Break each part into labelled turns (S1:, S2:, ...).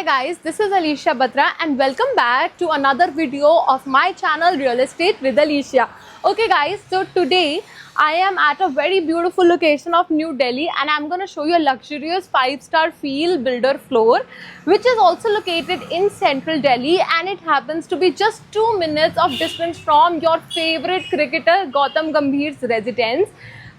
S1: Hi guys, this is Alicia Batra and welcome back to another video of my channel Real Estate with Alicia. Okay guys, so today I am at a very beautiful location of New Delhi and I'm going to show you a luxurious 5-star feel builder floor which is also located in central Delhi, and it happens to be just 2 minutes of distance from your favorite cricketer Gautam Gambhir's residence.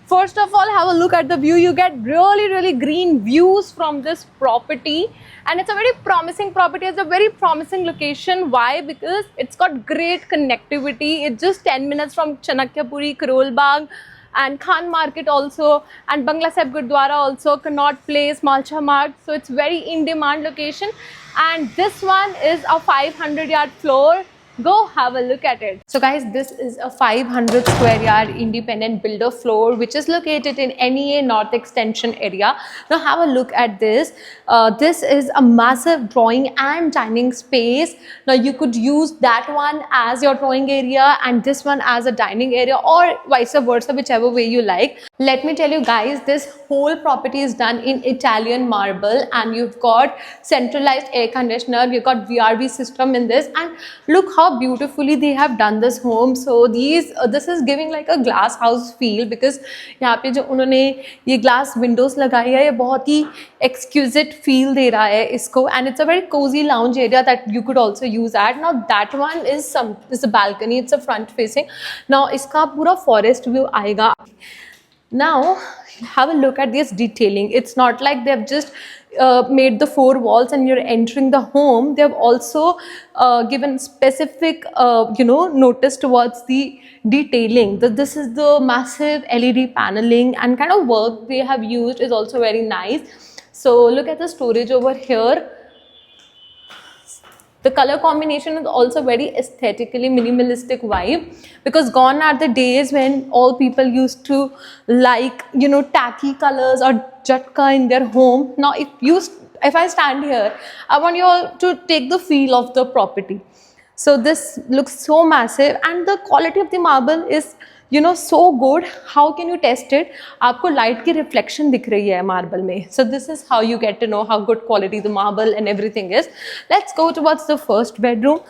S1: First of all, have a look at the view. You get really green views from this property, and it's a very promising property. It's a very promising location. Why? Because it's got great connectivity. It's just 10 minutes from Chanakyapuri, Karol Bagh and Khan Market also, and Bangla Sahib Gurdwara also, Connaught Place, Malcha Mart. So it's very in demand location, and this one is a 500-yard floor. Go have a look at it. So guys, this is a 500 square yard independent builder floor which is located in NEA North Extension area. Now have a look at this. This is a massive drawing and dining space. Now you could use that one as your drawing area and this one as a dining area, or vice versa, whichever way you like. Let me tell you guys, this whole property is done in Italian marble, and you've got centralized air conditioner, you've got VRV system in this, and look how beautifully they have done this home. So this is giving like a glass house feel, because यहाँ पे जो उन्होंने ये glass windows लगाई है, ये बहुत ही exquisite feel दे रहा है इसको, and it's a very cozy lounge area that you could also use at. Now that one is a balcony, it's a front facing. Now इसका पूरा forest view आएगा. Now have a look at this detailing. It's not like they've just made the 4 walls and you're entering the home. They've also given specific notice towards the detailing. This is the massive LED paneling, and kind of work they have used is also very nice. So look at the storage over here. The color combination is also very aesthetically minimalistic vibe, because gone are the days when all people used to like, tacky colors or jatka in their home. Now if I stand here, I want you all to take the feel of the property. So this looks so massive, and the quality of the marble is so good. How can you test it? आपको light की reflection दिख रही है marble में. So this is how you get to know how good quality the marble and everything is. Let's go towards the first bedroom.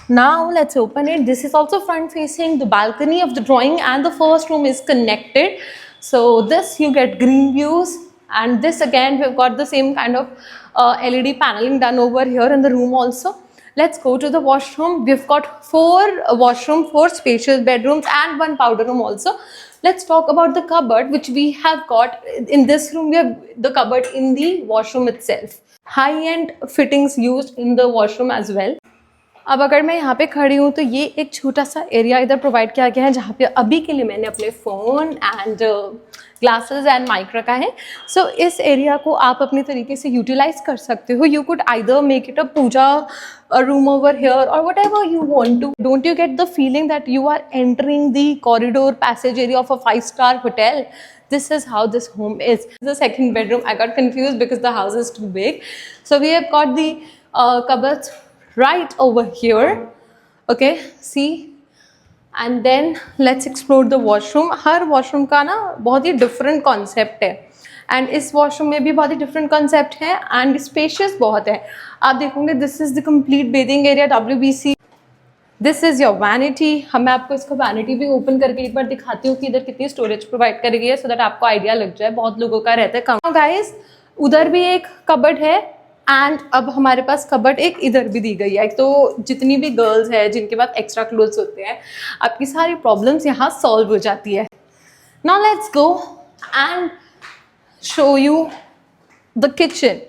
S1: Now let's open it. This is also front facing. The balcony of the drawing and the first room is connected. So this you get green views, and this again we've got the same kind of LED paneling done over here in the room also. Let's go to the washroom. We've got 4 washroom, 4 spacious bedrooms and 1 powder room also. Let's talk about the cupboard which we have got in this room. We have the cupboard in the washroom itself. High-end fittings used in the washroom as well. अब अगर मैं यहाँ पे खड़ी हूँ तो ये एक छोटा सा एरिया इधर प्रोवाइड किया गया है, जहाँ पे अभी के लिए मैंने अपने phone and glasses and mike रखा है. सो इस एरिया को आप अपने तरीके से यूटिलाइज कर सकते हो. You could either make it a puja room over here or whatever you want to. Don't you get the feeling that you are entering the corridor passage area of a 5-star hotel? This is how this home is. The second bedroom, I got confused because the house is too big. So we have got the cupboards right over here. Okay, see, and then let's explore the washroom. Her washroom का ना बहुत ही different concept है, and इस washroom में भी बहुत ही different concept है, and spacious बहुत है. आप देखोगे this is the complete bathing area, WBC. This is your vanity. मैं आपको इसको vanity भी open करके एक बार दिखाती हूँ कि इधर कितनी storage provide करी गई है, so that आपको idea लग जाए. बहुत लोगों का रहता है कम. Guys, उधर भी एक cupboard है, एंड अब हमारे पास कबर्ड एक इधर भी दी गई है. तो जितनी भी गर्ल्स है जिनके पास एक्स्ट्रा क्लोथ्स होते हैं, आपकी सारी प्रॉब्लम्स यहाँ सॉल्व हो जाती है. Now let's go and show you the kitchen.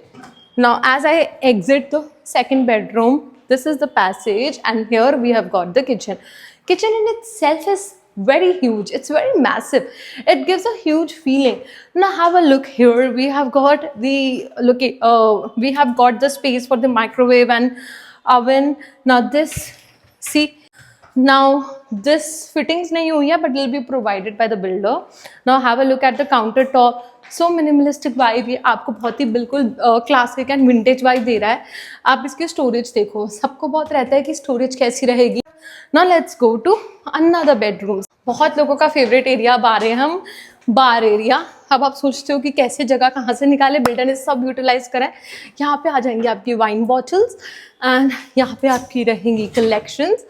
S1: Now as I exit the second bedroom, this is the passage, and here we have got the kitchen. Kitchen in itself is very huge. It's very massive. It gives a huge feeling. Now have a look here. We have got we have got the space for the microwave and oven. Now this, see, now this fittings nahi hui hai, but it will be provided by the builder. Now have a look at the countertop. So minimalistic vibe. ये आपको बहुत ही बिल्कुल classic and vintage vibe दे रहा है. आप इसकी storage देखो. सबको बहुत रहता है कि स्टोरेज कैसी रहेगी. Now let's go to another bedroom. बहुत लोगों का फेवरेट एरिया बार है, हम बार एरिया। अब आप सोचते हो कि कैसे जगह कहाँ से निकाले, बिल्डर ने सब यूटिलाइज करा है। यहाँ पे आ जाएंगी आपकी वाइन बॉटल्स एंड यहाँ पे आपकी रहेंगी कलेक्शंस,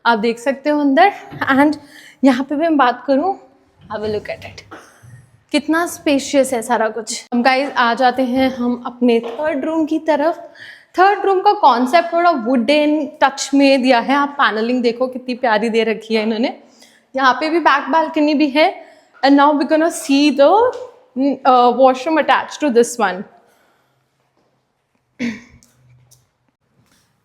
S1: आप देख सकते हो अंदर। एंड यहाँ पे भी मैं बात करूँ, have a look at it, कितना स्पेशियस है सारा कुछ। हम गाइस आ जाते हैं हम अपने थर्ड रूम की तरफ। थर्ड रूम का कॉन्सेप्ट थोड़ा वुडन टच में दिया है, आप पैनलिंग देखो कितनी प्यारी दे रखी है इन्होंने। यहाँ पे भी बैक बालकनी भी है। And now we gonna see the washroom attach to this one.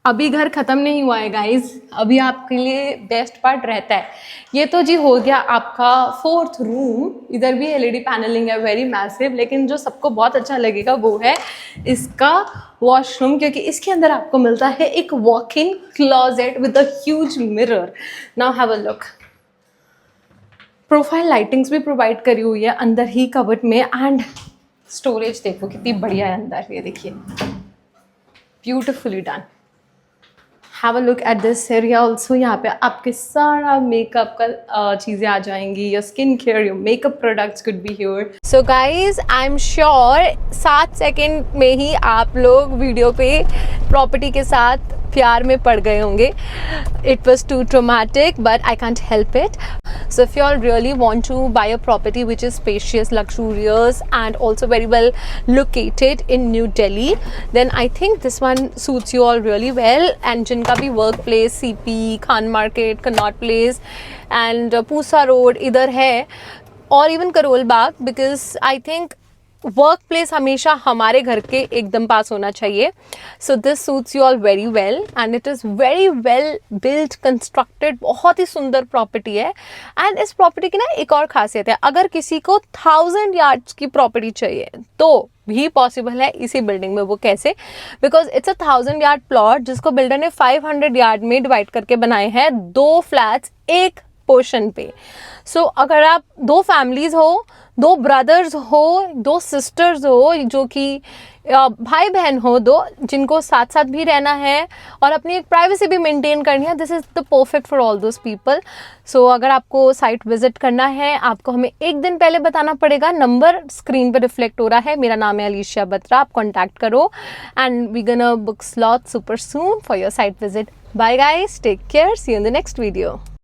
S1: अभी घर खत्म नहीं हुआ है गाइज, अभी आपके लिए बेस्ट पार्ट रहता है। ये तो जी हो गया आपका फोर्थ रूम, इधर भी एलईडी पैनलिंग है वेरी मैसिव, लेकिन जो सबको बहुत अच्छा लगेगा वो है इसका वॉशरूम, क्योंकि इसके अंदर आपको मिलता है एक walk in closet with a huge mirror. Now have a look, profile lightings भी प्रोवाइड करी हुई है अंदर ही कबर्ड में। एंड स्टोरेज देखो कितनी बढ़िया है अंदर, ये देखिए beautifully done. Have a look at this area also, यहाँ पे आपके सारा मेकअप का चीज़ें आ जाएंगी, your skin care, your makeup products could be here. So guys I am sure 7 second में ही आप लोग वीडियो पे प्रॉपर्टी के साथ प्यार में पड़ गए होंगे। It was too traumatic but I can't help it. So if you all really want to buy a property which is spacious, luxurious and also very well located in New Delhi, then I think this one suits you all really well. And जिनका भी work place CP, Khan Market, Connaught Place and Pusa Road इधर है, और even Karol Bagh, because I think work place हमेशा हमारे घर के एकदम पास होना चाहिए। So this suits you all very well and it is very well built constructed, बहुत ही सुंदर प्रॉपर्टी है। एंड इस प्रॉपर्टी की ना एक और खासियत है, अगर किसी को 1000 यार्ड्स की प्रॉपर्टी चाहिए तो भी पॉसिबल है इसी बिल्डिंग में। वो कैसे? Because it's a 1000 yard plot जिसको बिल्डर ने 500 यार्ड में डिवाइड करके बनाए हैं, 2 फ्लैट्स एक पोर्शन पे। सो अगर आप 2 फैमिलीज हो, 2 ब्रदर्स हो, 2 सिस्टर्स हो, जो कि भाई बहन हो 2, जिनको साथ साथ भी रहना है और अपनी एक प्राइवेसी भी मेंटेन करनी है, this is the perfect for all those people. So अगर आपको साइट विजिट करना है, आपको हमें एक दिन पहले बताना पड़ेगा। नंबर स्क्रीन पर रिफ्लेक्ट हो रहा है, मेरा नाम है अलीशिया बत्रा, आप कॉन्टैक्ट करो and we gonna book slot super soon for your site visit. Bye guys, take care, see you in the next video.